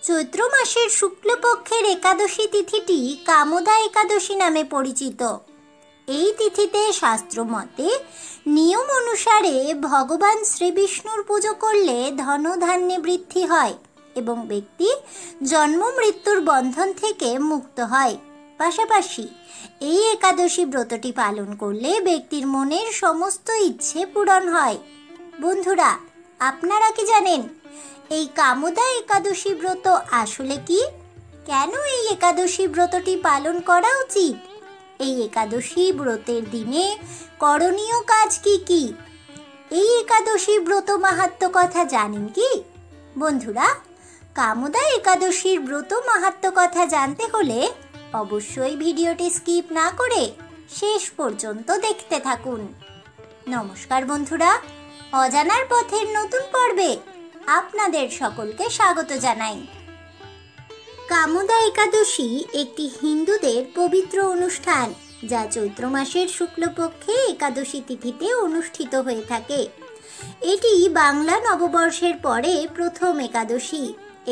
চৈত্র মাসের শুক্লপক্ষের একাদশী তিথিটি কামদা একাদশী নামে পরিচিত। এই তিথিতে শাস্ত্রমতে নিয়ম অনুসারে ভগবান শ্রীবিষ্ণুর পুজো করলে ধনধান্যে বৃদ্ধি হয় এবং ব্যক্তি জন্ম মৃত্যুর বন্ধন থেকে মুক্ত হয়। পাশাপাশি এই একাদশী ব্রতটি পালন করলে ব্যক্তির মনের সমস্ত ইচ্ছে পূরণ হয়। বন্ধুরা, আপনারা কি জানেন এই কামদা একাদশী ব্রত আসলে কি? কেন এই একাদশী ব্রতটি পালন করা উচিত? এই একাদশী ব্রতের দিনে করণীয় কাজ কি কি? এই একাদশী ব্রত মাহাত্ম্য কথা জানেন কি? বন্ধুরা, কামদা একাদশীর ব্রত মাহাত্ম্য কথা জানতে হলে অবশ্যই ভিডিওটি স্কিপ না করে শেষ পর্যন্ত দেখতে থাকুন। নমস্কার বন্ধুরা, অজানার পথের নতুন পর্বে আপনাদের সকলকে স্বাগত জানাই। কামদা একাদশী একটি হিন্দুদের পবিত্র অনুষ্ঠান যা চৈত্র মাসের শুক্লপক্ষে একাদশী তিথিতে অনুষ্ঠিত হয়ে থাকে। এটি বাংলা নববর্ষের পরে প্রথম একাদশী।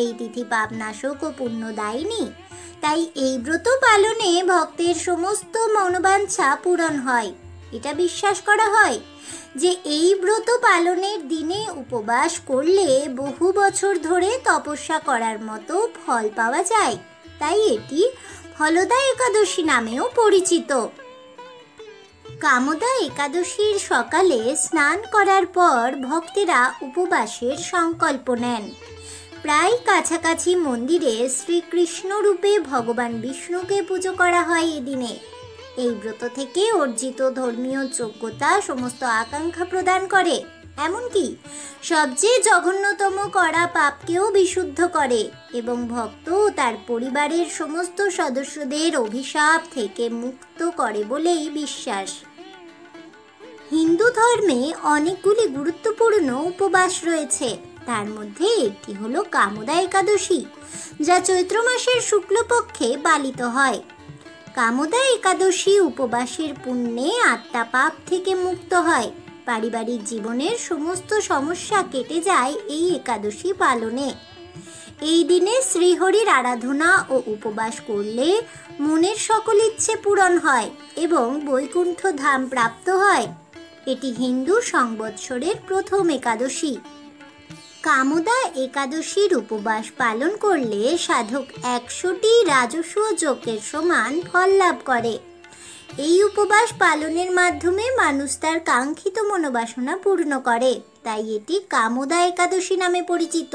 এই তিথি পাপনাশক ও পুণ্যদায়িনী, তাই এই ব্রত পালনে ভক্তের সমস্ত মনোবাঞ্ছা পূরণ হয়। এটা বিশ্বাস করা হয় যে এই ব্রত পালনের দিনে উপবাস করলে বহু বছর ধরে তপস্যা করার মতো ফল পাওয়া যায়, তাই এটি ফলদা একাদশী নামেও পরিচিত। কামদা একাদশীর সকালে স্নান করার পর ভক্তেরা উপবাসের সংকল্প নেন। প্রায় কাছাকাছি মন্দিরে শ্রীকৃষ্ণ রূপে ভগবান বিষ্ণুকে পুজো করা হয় এদিনে। এই ব্রত থেকে অর্জিত ধর্মীয় যোগ্যতা সমস্ত আকাঙ্ক্ষা প্রদান করে, এমনকি সবচেয়ে জঘন্যতম করা পাপকেও বিশুদ্ধ করে এবং ভক্ত ও তার পরিবারের সমস্ত সদস্যদের অভিশাপ থেকে মুক্ত করে বলেই বিশ্বাস। হিন্দু ধর্মে অনেকগুলি গুরুত্বপূর্ণ উপবাস রয়েছে, তার মধ্যে একটি হলো কামদা একাদশী, যা চৈত্র মাসের শুক্লপক্ষে পালিত হয়। কামদা একাদশী উপবাসের পুণ্যে আত্মা পাপ থেকে মুক্ত হয়। পারিবারিক জীবনের সমস্ত সমস্যা কেটে যায় এই একাদশী পালনে। এই দিনে শ্রীহরির আরাধনা ও উপবাস করলে মনের সকল ইচ্ছে পূরণ হয় এবং বৈকুণ্ঠ ধাম প্রাপ্ত হয়। এটি হিন্দু সংবৎসরের প্রথম একাদশী। কামদা একাদশীর উপবাস পালন করলে সাধক 100টি রাজস্ব যজ্ঞের সমান ফল লাভ করে। এই উপবাস পালনের মাধ্যমে মানুষ তার কাঙ্ক্ষিত মনোবাসনা পূর্ণ করে, তাই এটি কামদা একাদশী নামে পরিচিত।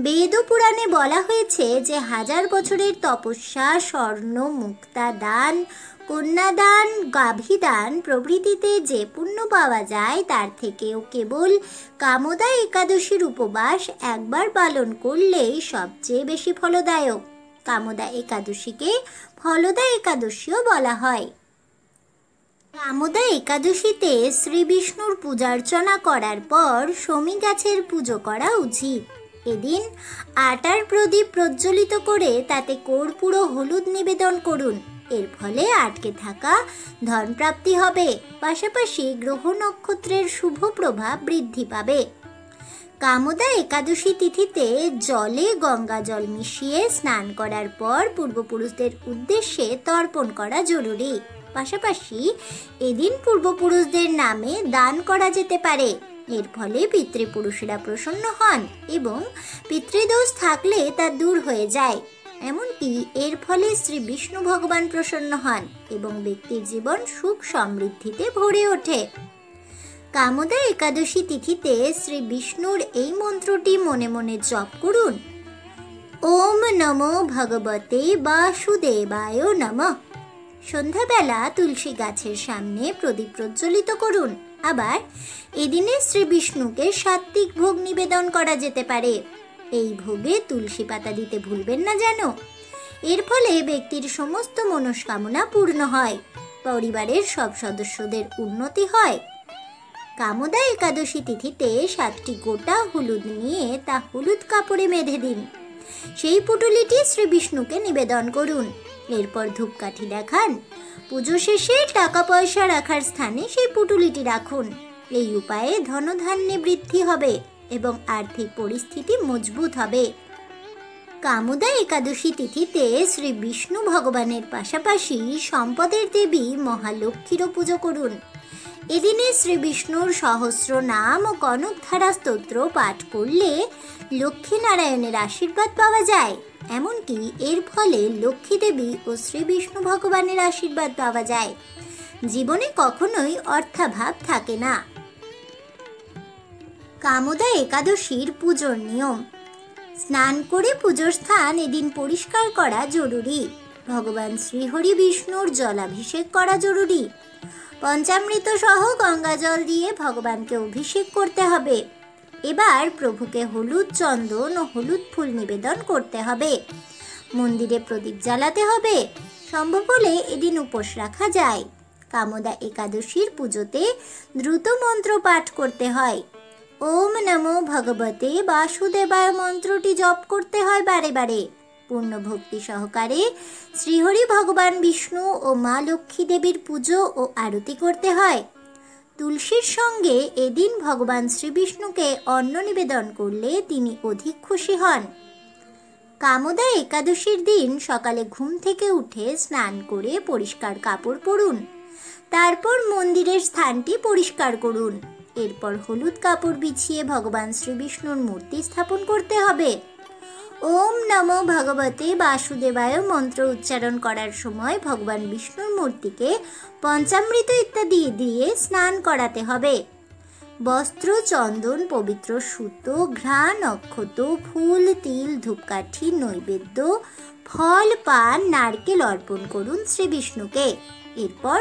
বেদ পুরাণে বলা হয়েছে যে 1000 বছরের তপস্যা, স্বর্ণ মুক্তা দান, কন্যাদান, গাভীদান প্রভৃতিতে যে পুণ্য পাওয়া যায় তার থেকেও কেবল কামদা একাদশীর উপবাস একবার পালন করলেই সবচেয়ে বেশি ফলদায়ক। কামদা একাদশীকে ফলদা একাদশীও বলা হয়। কামদা একাদশীতে শ্রী বিষ্ণুর পূজার্চনা করার পর শমী গাছের পুজো করা উচিত। এদিন আটার প্রদীপ প্রজ্বলিত করে তাতে কর্পূর ও হলুদ নিবেদন করুন। এর ফলে আটকে থাকা ধন প্রাপ্তি হবে, পাশাপাশি গ্রহ নক্ষত্রের শুভ প্রভাব বৃদ্ধি পাবে। কামদা একাদশী তিথিতে জলে গঙ্গা জল মিশিয়ে স্নান করার পর পূর্বপুরুষদের উদ্দেশ্যে তর্পণ করা জরুরি। পাশাপাশি এদিন পূর্বপুরুষদের নামে দান করা যেতে পারে। এর ফলে পিতৃপুরুষেরা প্রসন্ন হন এবং পিতৃদোষ থাকলে তা দূর হয়ে যায়। এমনকি এর ফলে শ্রী বিষ্ণু ভগবান প্রসন্ন হন এবং ব্যক্তির জীবন সুখ সমৃদ্ধিতে ভরে ওঠে। কামদা একাদশী তিথিতে শ্রী বিষ্ণুর এই মন্ত্রটি মনে মনে জপ করুন: ওম নমো ভগবতে বাসুদেবায় নমঃ। সন্ধ্যাবেলা তুলসী গাছের সামনে প্রদীপ প্রজ্বলিত করুন। আবার এদিনে শ্রী বিষ্ণুকে সাত্ত্বিক ভোগ নিবেদন করা যেতে পারে। এই ভোগে তুলসী পাতা দিতে ভুলবেন না যেন। এর ফলে ব্যক্তির সমস্ত মনস্কামনা পূর্ণ হয়, পরিবারের সব সদস্যদের উন্নতি হয়। কামদা একাদশী তিথিতে 7টি গোটা হলুদ নিয়ে তা হলুদ কাপড়ে বেঁধে দিন। সেই পুটুলিটি শ্রী বিষ্ণুকে নিবেদন করুন। এরপর ধূপকাঠি দেখান। পুজো শেষে টাকা পয়সা রাখার স্থানে সেই পুটুলিটি রাখুন। এই উপায়ে ধনধান্যে বৃদ্ধি হবে এবং আর্থিক পরিস্থিতি মজবুত হবে। কামোদা একাদশী তিথিতে শ্রী বিষ্ণু ভগবানের পাশাপাশি সম্পদের দেবী মহালক্ষ্মীরও পুজো করুন। এদিনে শ্রী বিষ্ণুর সহস্র নাম ও কনকধারা স্তোত্র পাঠ করলে লক্ষ্মীনারায়ণের আশীর্বাদ পাওয়া যায়। এমনকি এর ফলে লক্ষ্মী দেবী ও শ্রী বিষ্ণু ভগবানের আশীর্বাদ পাওয়া যায়। জীবনে কখনোই অর্থাভাব থাকে না। কামোদা একাদশীর পুজোর নিয়ম। স্নান করে পুজোর স্থান এদিন পরিষ্কার করা জরুরি। ভগবান শ্রীহরি বিষ্ণুর জলাভিষেক করা জরুরি। পঞ্চামৃত সহ গঙ্গা জল দিয়ে ভগবানকে অভিষেক করতে হবে। এবার প্রভুকে হলুদ চন্দন ও হলুদ ফুল নিবেদন করতে হবে। মন্দিরে প্রদীপ জ্বালাতে হবে। সম্ভব হলে এদিন উপোস রাখা যায়। কামোদা একাদশীর পুজোতে দ্রুত মন্ত্র পাঠ করতে হয়। ওম নমো ভগবতে বাসুদেবায় মন্ত্রটি জপ করতে হয় বারে বারে। পূর্ণ ভক্তি সহকারে শ্রীহরি ভগবান বিষ্ণু ও মা লক্ষ্মী দেবীর পুজো ও আরতি করতে হয়। তুলসীর সঙ্গে এদিন ভগবান শ্রীবিষ্ণুকে অন্ন নিবেদন করলে তিনি অধিক খুশি হন। কামোদা একাদশীর দিন সকালে ঘুম থেকে উঠে স্নান করে পরিষ্কার কাপড় পরুন। তারপর মন্দিরের স্থানটি পরিষ্কার করুন। এরপর হলুদ কাপড় বিছিয়ে ভগবান শ্রীবিষ্ণুর মূর্তি স্থাপন করতে হবে। ওম নমো ভগবতে বাসুদেবায় মন্ত্র উচ্চারণ করার সময় ভগবান বিষ্ণুর মূর্তিকে পঞ্চামৃত ইত্যাদি দিয়ে স্নান করাতে হবে। বস্ত্র, চন্দন, পবিত্র সুতো, ঘ্রাণ, অক্ষত, ফুল, তিল, ধূপকাঠি, নৈবেদ্য, ফল, পান, নারকেল অর্পণ করুন শ্রীবিষ্ণুকে। এরপর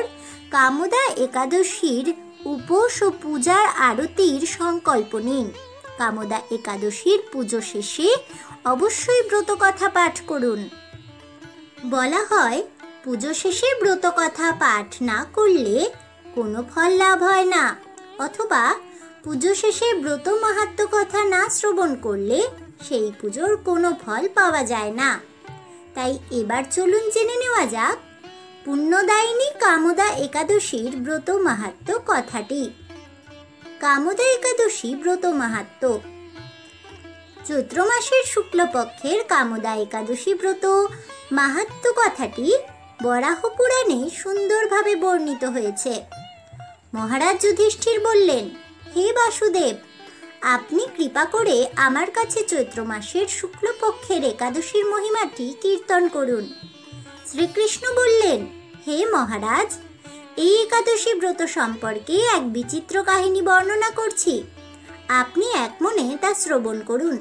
কামোদা একাদশীর উপোস ও পূজার আরতির সংকল্প নিন। কামোদা একাদশীর পুজো শেষে অবশ্যই ব্রতকথা পাঠ করুন। বলা হয়, পুজো শেষে ব্রতকথা পাঠ না করলে কোনো ফল লাভ হয় না, অথবা পুজো শেষে ব্রত মাহাত্ম্য কথা না শ্রবণ করলে সেই পুজোর কোনো ফল পাওয়া যায় না। তাই এবার চলুন জেনে নেওয়া যাক পুণ্যদায়িনী কামোদা একাদশীর ব্রত মাহাত্ম্য কথাটি। কামোদা একাদশী ব্রত মাহাত্ম্য। চৈত্র মাসের শুক্লপক্ষের কামোদা একাদশী ব্রত মাহাত্ম্য কথাটি বরাহ পুরাণে সুন্দরভাবে বর্ণিত হয়েছে। মহারাজ যুধিষ্ঠির বললেন, হে বাসুদেব, আপনি কৃপা করে আমার কাছে চৈত্র মাসের শুক্লপক্ষের একাদশীর মহিমাটি কীর্তন করুন। শ্রীকৃষ্ণ বললেন, হে মহারাজ, এই একাদশী ব্রত সম্পর্কে এক বিচিত্র কাহিনী বর্ণনা করছি। আপনি এক মনে তা শ্রবণ করুন।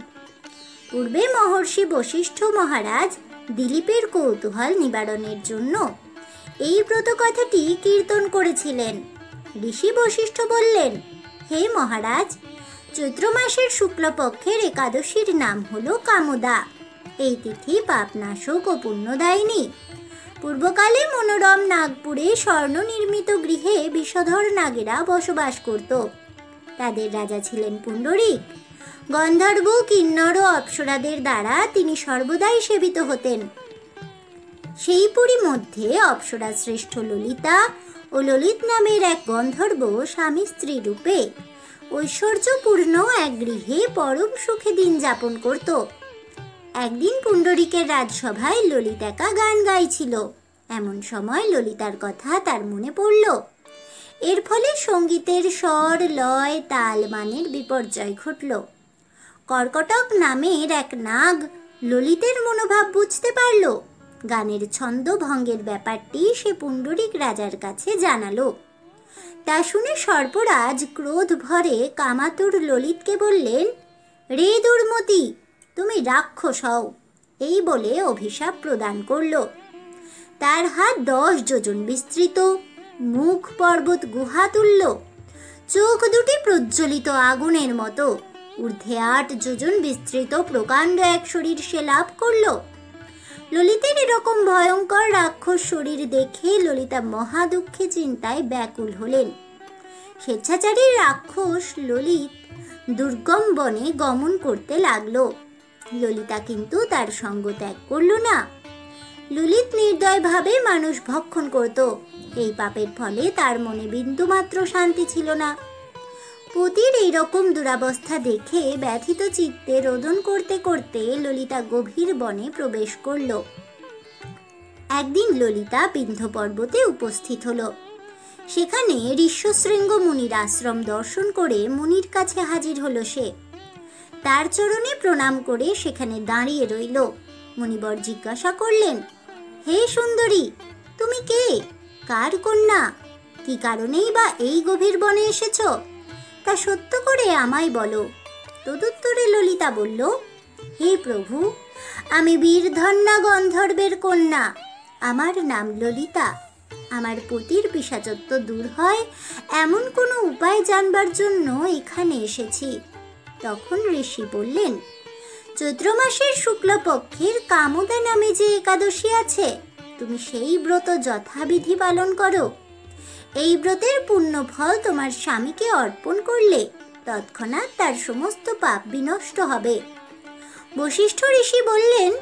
পূর্বে মহর্ষি বশিষ্ঠ মহারাজ দিলীপের কৌতূহল নিবারণের জন্য এই ব্রত কথাটি কীর্তন করেছিলেন। ঋষি বশিষ্ঠ বললেন, হে মহারাজ, চৈত্র মাসের শুক্লপক্ষের একাদশীর নাম হলো কামোদা। এই তিথি পাপনাশক ও পুণ্যদায়িনী। পূর্বকালে মনোরম নাগপুরে স্বর্ণ নির্মিত গৃহে বিষধর নাগেরা বসবাস করত। তাদের রাজা ছিলেন পুণ্ডরীক। গন্ধর্ব, কিন্নর ও অপ্সরাদের দ্বারা তিনি সর্বদাই সেবিত হতেন। সেই পুরী মধ্যে অপ্সরা শ্রেষ্ঠ ললিতা ও ললিত নামের এক গন্ধর্ব স্বামী স্ত্রী রূপে ঐশ্বর্যপূর্ণ এক গৃহে পরম সুখে দিন যাপন করত। একদিন পুণ্ডরীকের রাজসভায় ললিত একা গান গাইছিল। এমন সময় ললিতার কথা তার মনে পড়ল। এর ফলে সঙ্গীতের স্বর, লয়, তাল, মানের বিপর্যয় ঘটল। কর্কটক নামের এক নাগ ললিতের মনোভাব বুঝতে পারল। গানের ছন্দ ভঙ্গের ব্যাপারটি সে পুণ্ডরীক রাজার কাছে জানালো। তা শুনে সর্পরাজ ক্রোধ ভরে কামাতুর ললিতকে বললেন, রে দুর্মতি, তুমি রাক্ষস হও, এই বলে অভিশাপ প্রদান করল। তার হাত 10 যোজন বিস্তৃত, মুখ পর্বত গুহা তুল্য, চোখ দুটি প্রজ্বলিত আগুনের মতো, ঊর্ধ্বে 8 যোজন বিস্তৃত প্রকাণ্ড এক শরীর সে লাভ করল। ললিতের এরকম ভয়ঙ্কর রাক্ষস শরীর দেখে ললিতা মহা দুঃখে চিন্তায় ব্যাকুল হলেন। স্বেচ্ছাচারী রাক্ষস ললিত দুর্গম বনে গমন করতে লাগলো। ললিতা কিন্তু তার সঙ্গ ত্যাগ করল না। ললিত নির্দয়ভাবে মানুষ ভক্ষণ করত। এই পাপের ফলে তার মনে বিন্দুমাত্র শান্তি ছিল না। পতির এইরকম দুরাবস্থা দেখে ব্যথিত চিত্তে রোদন করতে করতে ললিতা গভীর বনে প্রবেশ করল। একদিন ললিতা বিন্ধ্য পর্বতে উপস্থিত হল। সেখানে ঋষ্যশৃঙ্গ মুনির আশ্রম দর্শন করে মুনির কাছে হাজির হলো সে। তার চরণে প্রণাম করে সেখানে দাঁড়িয়ে রইল। মুনিবর জিজ্ঞাসা করলেন, হে সুন্দরী, তুমি কে? কার কন্যা? কি কারণেই বা এই গভীর বনে এসেছ? তা সত্য করে আমায় বলো। তদুত্তরে ললিতা বলল, হে প্রভু, আমি বীরধন্যা গন্ধর্বের কন্যা। আমার নাম ললিতা। আমার পতির পিশাচত্ব দূর হয় এমন কোনো উপায় জানবার জন্য এখানে এসেছি। তখন ঋষি বললেন, চৈত্র মাসের শুক্লপক্ষের কামদা নামে যে একাদশী আছে, তুমি সেই ব্রত যথাবিধি পালন করো। এই ব্রতের পুণ্য ফল তোমার স্বামীকে অর্পণ করলে তৎক্ষণাৎ তার সমস্ত পাপ বিনষ্ট হবে। বশিষ্ঠ ঋষি বললেন,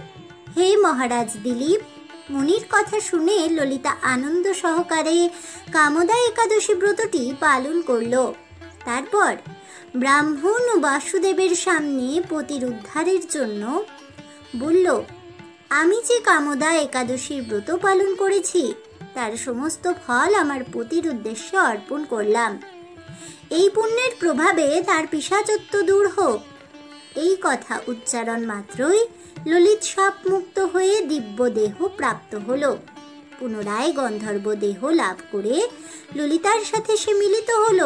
হে মহারাজ দিলীপ, মুনির কথা শুনে ললিতা আনন্দ সহকারে কামদা একাদশী ব্রতটি পালন করল। তারপর ব্রাহ্মণ ও বাসুদেবের সামনে পতির উদ্ধারের জন্য বলল, আমি যে কামদা একাদশীর ব্রত পালন করেছি তার সমস্ত ফল আমার পতির উদ্দেশ্যে অর্পণ করলাম। এই পুণ্যের প্রভাবে তার পিশাচত্ব দূর হোক। এই কথা উচ্চারণ মাত্রই ললিত সাপ মুক্ত হয়ে দিব্য দেহ প্রাপ্ত হল। পুনরায় গন্ধর্ব দেহ লাভ করে ললিতার সাথে সে মিলিত হল।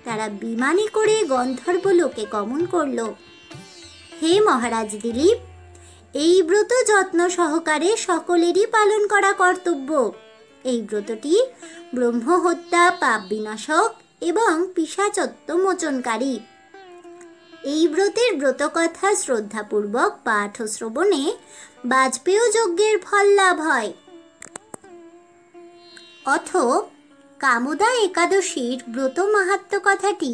তারা বিমানে করে গন্ধর্ব লোকে গমন করল। হে মহারাজ দিলীপ, এই ব্রত যত্ন সহকারে সকলেরই পালন করা কর্তব্য। এই ব্রতটি ব্রহ্মহত্যা, পাপ বিনাশক এবং পিশাচত্ব মোচনকারী। এই ব্রতের ব্রতকথা শ্রদ্ধাপূর্বক পাঠ ও শ্রবণে বাজপেয় যজ্ঞের ফল লাভ হয়। অথ কামদা একাদশীর ব্রত মাহাত্ম্য কথাটি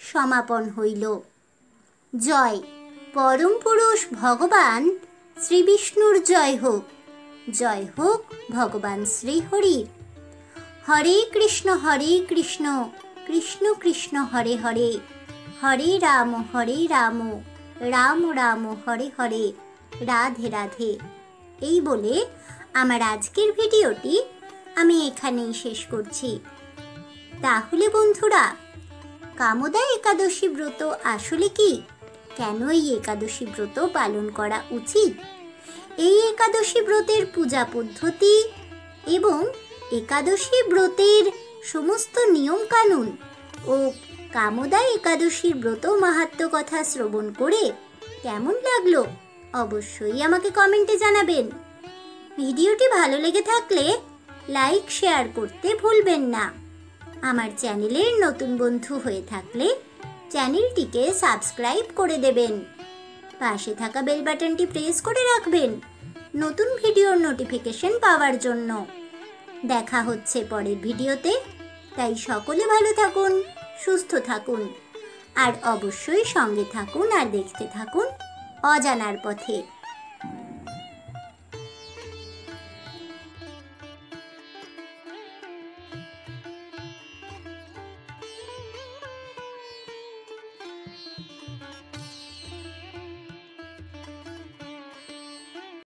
সমাপন হইল। জয় পরম পুরুষ ভগবান শ্রী বিষ্ণুর জয় হোক। জয় হোক ভগবান শ্রীহরির। হরে কৃষ্ণ কৃষ্ণ কৃষ্ণ হরে হরে, হরে রাম রাম রাম হরে হরে, রাধে রাধে। এই বলে আমার আজকের ভিডিওটি আমি এখানেই শেষ করছি। তাহলে বন্ধুরা, কামদা একাদশী ব্রত আসলে কি? কেন এই একাদশী ব্রত পালন করা উচিত? এই একাদশী ব্রতের পূজা পদ্ধতি এবং একাদশী ব্রতের সমস্ত নিয়ম কানুন ও কামদা একাদশীর ব্রত মাহাত্ম্য কথা শ্রবণ করে কেমন লাগলো অবশ্যই আমাকে কমেন্টে জানাবেন। ভিডিওটি ভালো লেগে থাকলে লাইক শেয়ার করতে ভুলবেন না। আমার চ্যানেলের নতুন বন্ধু হয়ে থাকলে চ্যানেলটিকে সাবস্ক্রাইব করে দেবেন। পাশে থাকা বেল বাটনটি প্রেস করে রাখবেন নতুন ভিডিওর নোটিফিকেশন পাওয়ার জন্য। দেখা হচ্ছে পরের ভিডিওতে। তাই সকলে ভালো থাকুন, সুস্থ থাকুন আর অবশ্যই সঙ্গে থাকুন আর দেখতে থাকুন অজানার পথে।